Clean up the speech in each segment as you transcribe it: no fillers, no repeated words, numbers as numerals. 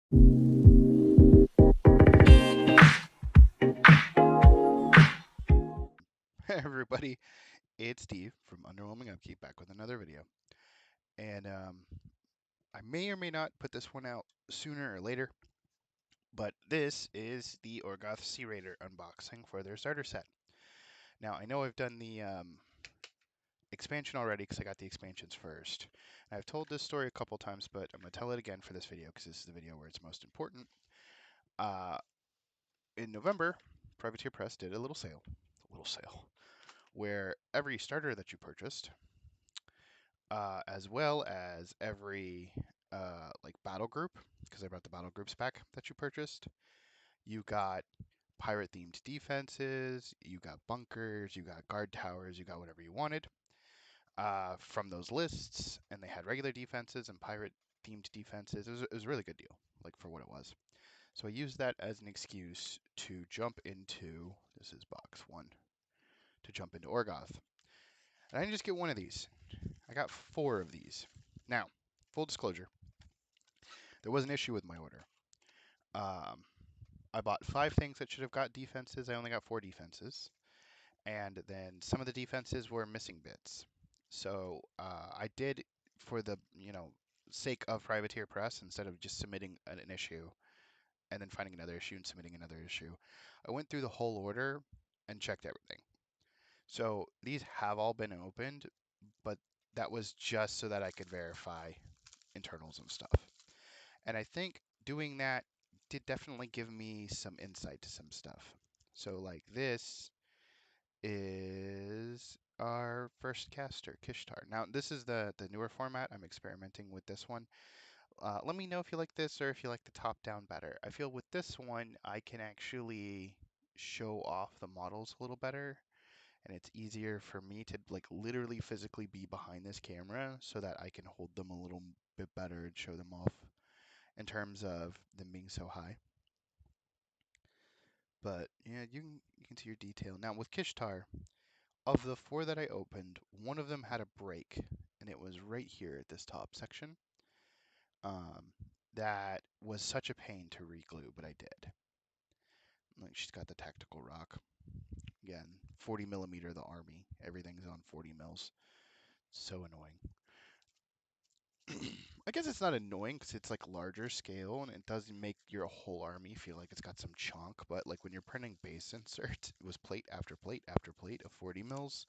Hey everybody, it's Steve from Underwhelming Upkeep back with another video. And I may or may not put this one out sooner or later, but this is the Orgoth Sea Raider unboxing for their starter set. Now, I know I've done the expansion already because I got the expansions first. I've told this story a couple times, but I'm going to tell it again for this video because this is the video where it's most important. Uh, in November, Privateer Press did a little sale, where every starter that you purchased as well as every like battle group, because I brought the battle groups back that you purchased. You got pirate themed defenses, you got bunkers, you got guard towers, you got whatever you wanted from those lists, and they had regular defenses and pirate themed defenses. It was a really good deal, like for what it was. So I used that as an excuse to jump into, this is box one, to jump into Orgoth. And I didn't just get one of these. I got 4 of these. Now, full disclosure, there was an issue with my order. Um, I bought 5 things that should have got defenses. I only got 4 defenses. And then some of the defenses were missing bits. So I did, for the sake of Privateer Press, instead of just submitting an issue and then finding another issue and submitting another issue, I went through the whole order and checked everything. So these have all been opened, but that was just so that I could verify internals and stuff. And I think doing that did definitely give me some insight to some stuff. So like this is our first caster, Kishtar. Now this is the newer format. I'm experimenting with this one. Let me know if you like this or if you like the top down better. I feel with this one I can actually show off the models a little better, and it's easier for me to like literally physically be behind this camera so that I can hold them a little bit better and show them off in terms of them being so high. But yeah, you can see your detail. Now with Kishtar, of the 4 that I opened, one of them had a break, and it was right here at this top section. Um, that was such a pain to reglue, but I did. Like she's got the tactical rock. Again, 40 millimeter the army. Everything's on 40 mils. So annoying. I guess it's not annoying because it's like larger scale and it doesn't make your whole army feel like it's got some chunk. But like when you're printing base inserts, it was plate after plate after plate of 40 mils,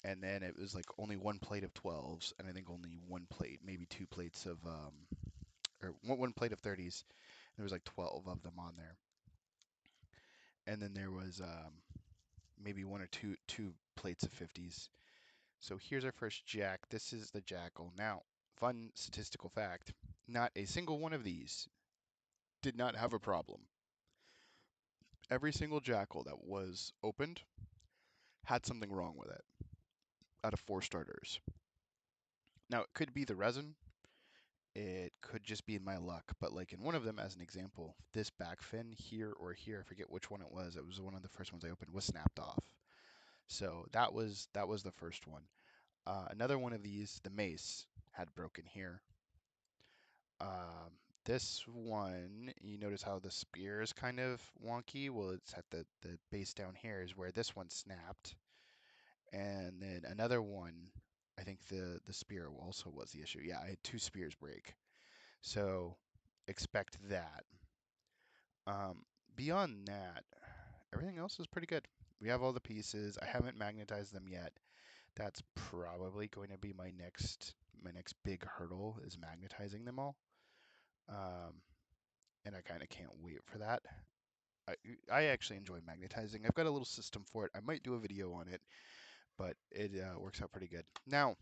and then it was like only one plate of 12s, and I think only one plate, maybe 2 plates of or one plate of 30s. There was like 12 of them on there, and then there was maybe 1 or 2 plates of 50s. So here's our first jack. This is the jackal. Now, fun statistical fact: not a single one of these did not have a problem. Every single jackal that was opened had something wrong with it out of 4 starters. Now, it could be the resin, it could just be in my luck, but like in one of them, as an example, this back fin here or here, I forget which one it was one of the first ones I opened, was snapped off. So that was the first one. Another one of these, the mace, had broken here. Um, this one, you notice how the spear is kind of wonky. Well, it's at the base down here is where this one snapped. And then another one, I think the spear also was the issue. Yeah, I had 2 spears break. So expect that. Um, Beyond that, everything else is pretty good. We have all the pieces. I haven't magnetized them yet. That's probably going to be my next big hurdle is magnetizing them all. Um, and I kind of can't wait for that. I I actually enjoy magnetizing. I've got a little system for it. I might do a video on it, but it works out pretty good. Now,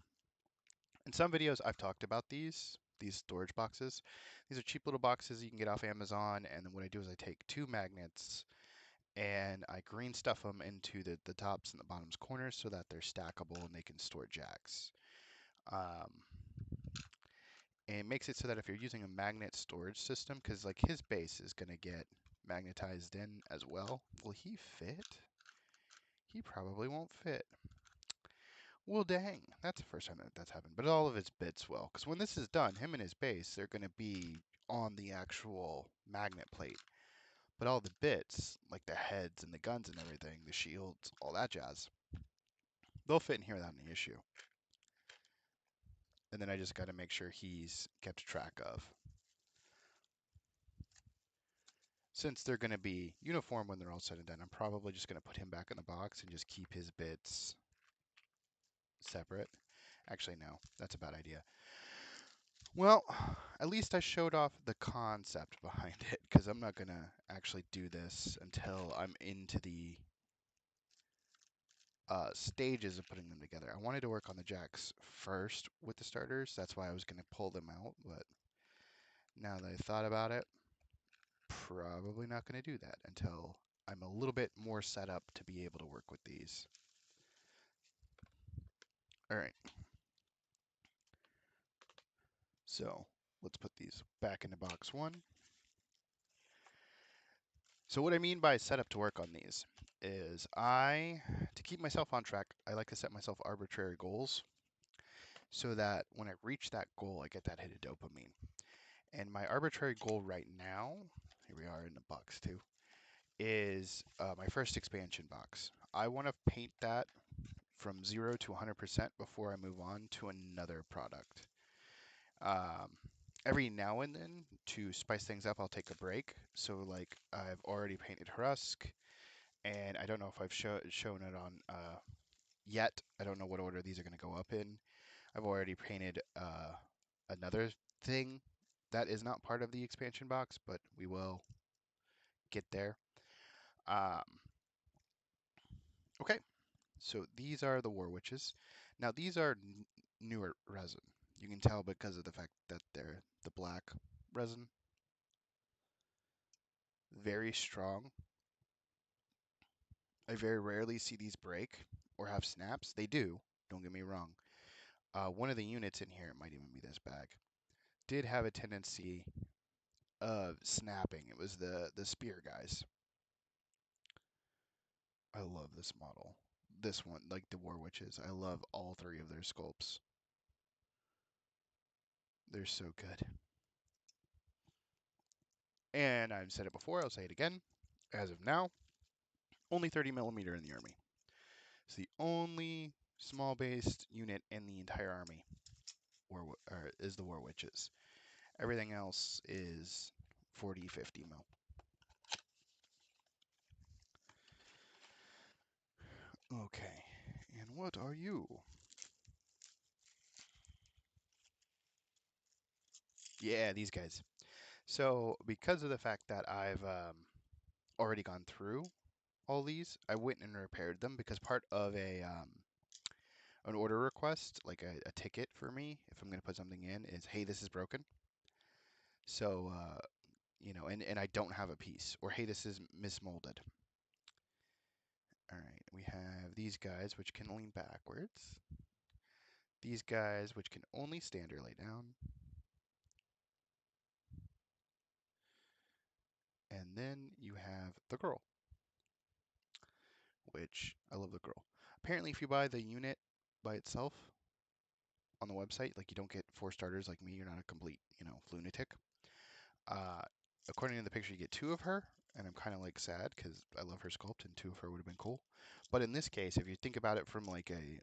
in some videos, I've talked about these storage boxes. These are cheap little boxes you can get off Amazon, and then what I do is I take 2 magnets and I green stuff them into the tops and the bottoms corners so that they're stackable and they can store jacks. Um, and it makes it so that if you're using a magnet storage system, because like his base is going to get magnetized in as well. Will he fit? He probably won't fit. Well, dang, that's the first time that's happened. But all of his bits will, because when this is done, him and his base, they're going to be on the actual magnet plate. But all the bits, like the heads and the guns and everything, the shields, all that jazz, they'll fit in here without any issue. And then I just got to make sure he's kept track of. Since they're going to be uniform when they're all said and done, I'm probably just going to put him back in the box and just keep his bits separate. Actually, no, that's a bad idea. Well, at least I showed off the concept behind it, because I'm not going to actually do this until I'm into the stages of putting them together. I wanted to work on the jacks first with the starters. That's why I was going to pull them out, but now that I thought about it, probably not going to do that until I'm a little bit more set up to be able to work with these. All right. So let's put these back into box one. So what I mean by set up to work on these is to keep myself on track, I like to set myself arbitrary goals so that when I reach that goal, I get that hit of dopamine. And my arbitrary goal right now, here we are in the box two, is my first expansion box. I want to paint that from 0 to 100% before I move on to another product. Um, every now and then, to spice things up, I'll take a break. So, like, I've already painted Husk, and I don't know if I've shown it on yet. I don't know what order these are going to go up in. I've already painted another thing that is not part of the expansion box, but we will get there. Um, okay, so these are the War Witches. Now, these are newer resin. You can tell because of the fact that they're the black resin. Very strong. I very rarely see these break or have snaps. They do, don't get me wrong. One of the units in here, it might even be this bag, did have a tendency of snapping. It was the spear guys. I love this model. This one, like the War Witches. I love all three of their sculpts. They're so good. And I've said it before, I'll say it again. As of now, only 30 millimeter in the army. It's the only small based unit in the entire army is the War Witches. Everything else is 40, 50 mil. Okay, and what are you? Yeah, these guys. So because of the fact that I've already gone through all these, I went and repaired them because part of an order request, like a ticket for me, if I'm going to put something in, is, hey, this is broken. So, and I don't have a piece, or hey, this is mismolded. All right, we have these guys, which can lean backwards. These guys, which can only stand or lay down. And then you have the girl, which I love the girl. Apparently, if you buy the unit by itself on the website, like you don't get 4 starters like me, you're not a complete, lunatic. Uh, According to the picture, you get 2 of her, and I'm kind of like sad because I love her sculpt, and 2 of her would have been cool. But in this case, if you think about it from like a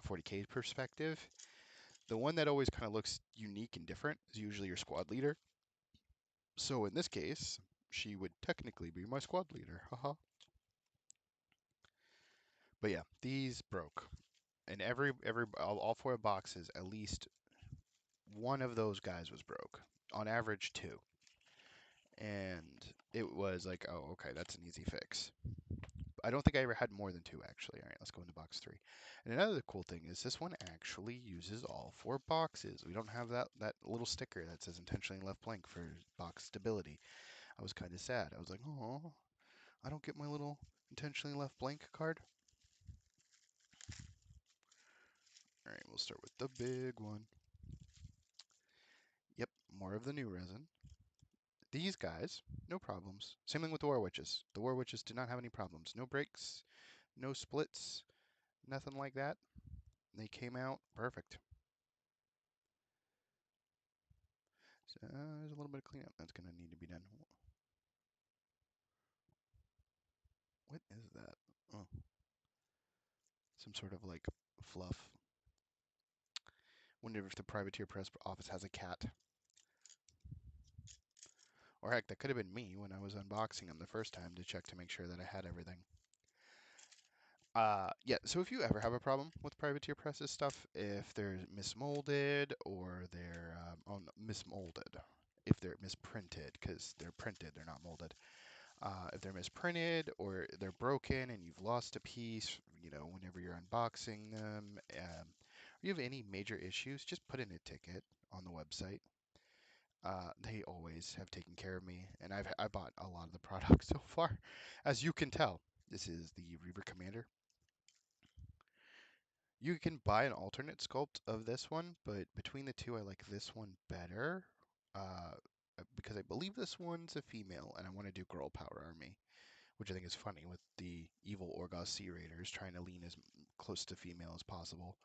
40K perspective, the one that always kind of looks unique and different is usually your squad leader. So in this case, she would technically be my squad leader. Haha. But yeah, these broke. And all 4 boxes, at least one of those guys was broke. On average, 2. And it was like, oh, okay, that's an easy fix. I don't think I ever had more than 2, actually. All right, let's go into box 3. And another cool thing is this one actually uses all 4 boxes. We don't have that little sticker that says intentionally left blank for box stability. I was kind of sad. I was like, oh, I don't get my little intentionally left blank card. All right, we'll start with the big one. Yep, more of the new resin. These guys, no problems. Same thing with the War Witches. The War Witches did not have any problems. No breaks, no splits, nothing like that. They came out perfect. There's a little bit of cleanup that's going to need to be done. What is that? Oh, some sort of like fluff. Wonder if the privateer press office has a cat. Or heck, that could have been me when I was unboxing them the first time to check to make sure that I had everything. Yeah, so if you ever have a problem with privateer presses stuff, if they're mismolded or they're mismolded, if they're misprinted, because they're printed, they're not molded. If they're misprinted or they're broken and you've lost a piece, whenever you're unboxing them, or you have any major issues, just put in a ticket on the website. They always have taken care of me, and I bought a lot of the products so far. As you can tell, this is the Reaver Commander. You can buy an alternate sculpt of this one, but between the two, I like this one better. Because I believe this one's a female, and I want to do girl power army, which I think is funny with the evil Orgoth Sea Raiders trying to lean as close to female as possible.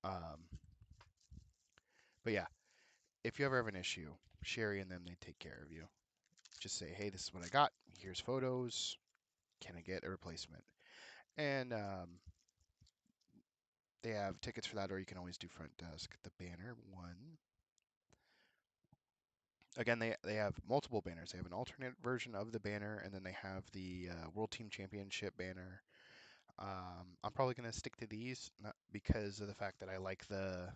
Um, but yeah, if you ever have an issue, Sherry and them, they take care of you. Just say, hey, this is what I got. Here's photos. Can I get a replacement? And they have tickets for that, or you can always do front desk. The banner one. Again, they have multiple banners. They have an alternate version of the banner, and then they have the World Team Championship banner. I'm probably going to stick to these, not because of the fact that I like the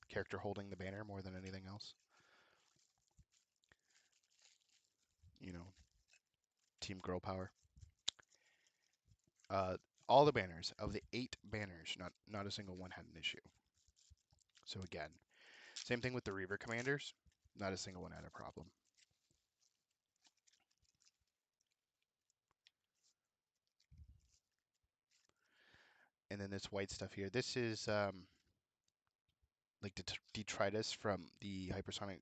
character holding the banner more than anything else. Team Girl Power. Uh, all the banners, of the 8 banners, not a single one had an issue. So again, same thing with the Reaver Commanders. Not a single one had a problem. And then this white stuff here. This is like detritus from the hypersonic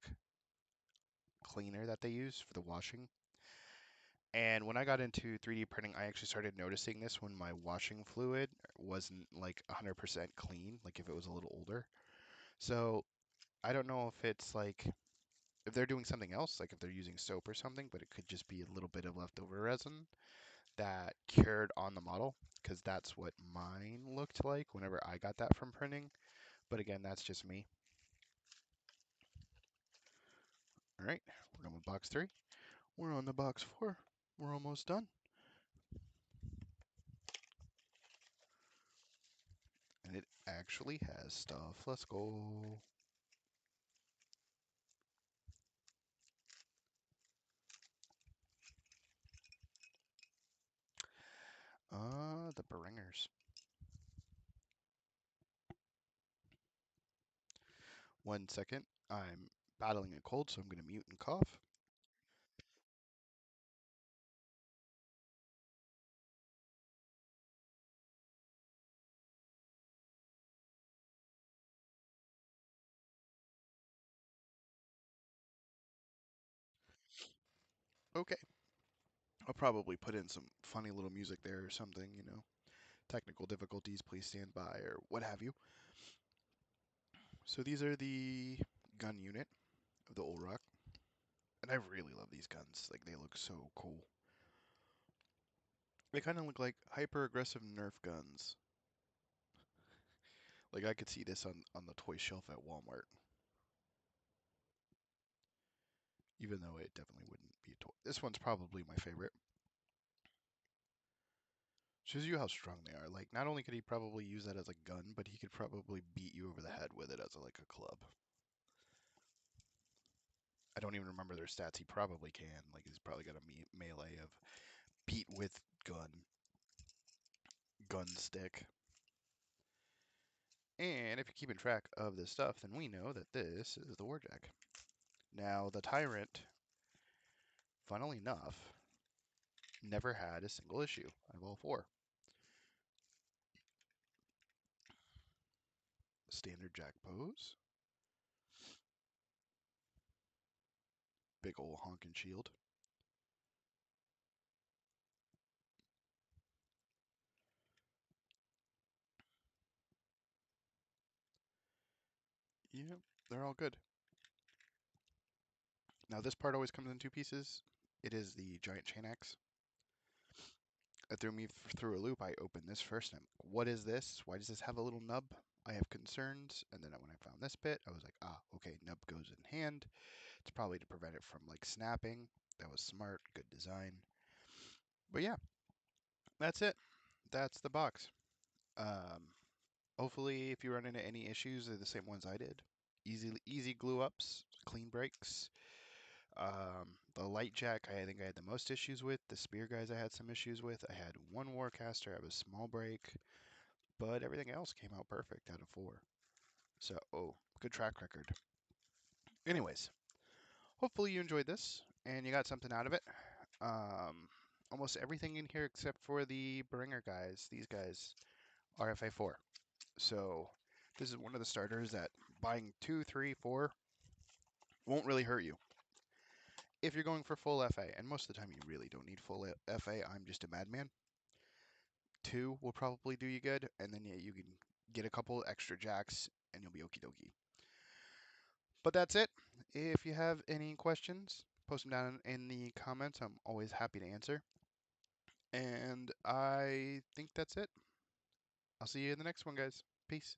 cleaner that they use for the washing. And when I got into 3D printing, I actually started noticing this when my washing fluid wasn't like 100% clean, like if it was a little older. So I don't know if it's like, if they're doing something else, like if they're using soap or something, but it could just be a little bit of leftover resin that cured on the model, because that's what mine looked like whenever I got that from printing. But again, that's just me. All right, we're done with box 3. We're on the box 4. We're almost done. And it actually has stuff. Let's go. The Bringers. One second. I'm battling a cold, so I'm going to mute and cough. Okay. I'll probably put in some funny little music there or something. Technical difficulties, please stand by, or what have you. So these are the gun unit of the Olrock. And I really love these guns. Like, they look so cool. They kind of look like hyper-aggressive Nerf guns. Like, I could see this on the toy shelf at Walmart. Even though it definitely wouldn't be a toy. This one's probably my favorite. Shows you how strong they are. Like, not only could he probably use that as a gun, but he could probably beat you over the head with it as like a club. I don't even remember their stats. He probably can. Like, he's probably got a melee of beat with gun stick. And if you're keeping track of this stuff, then we know that this is the Warjack. Now, the Tyrant, funnily enough, never had a single issue out of all 4. Standard Jack pose. Big ol' honkin' shield. Yep, they're all good. Now this part always comes in two pieces. It is the giant chain axe. It threw me through a loop. I opened this first and I'm like, what is this? Why does this have a little nub? I have concerns. And then when I found this bit, I was like, ah, okay, nub goes in hand. It's probably to prevent it from like snapping. That was smart, good design. But yeah, that's it. That's the box. Um, Hopefully, if you run into any issues, they're the same ones I did. Easy glue ups, clean breaks. The light jack, I think I had the most issues with. The spear guys, I had some issues with. I had one warcaster, I have a small break, but everything else came out perfect out of four. So, oh, good track record. Anyways, hopefully you enjoyed this and you got something out of it. Um, Almost everything in here except for the bringer guys, these guys, are FA4. So this is one of the starters that buying 2, 3, 4 won't really hurt you. If you're going for full FA, and most of the time you really don't need full FA, I'm just a madman. 2 will probably do you good, and then yeah, you can get a couple extra jacks and you'll be okie dokie. But that's it. If you have any questions, post them down in the comments. I'm always happy to answer. And I think that's it. I'll see you in the next one, guys. Peace.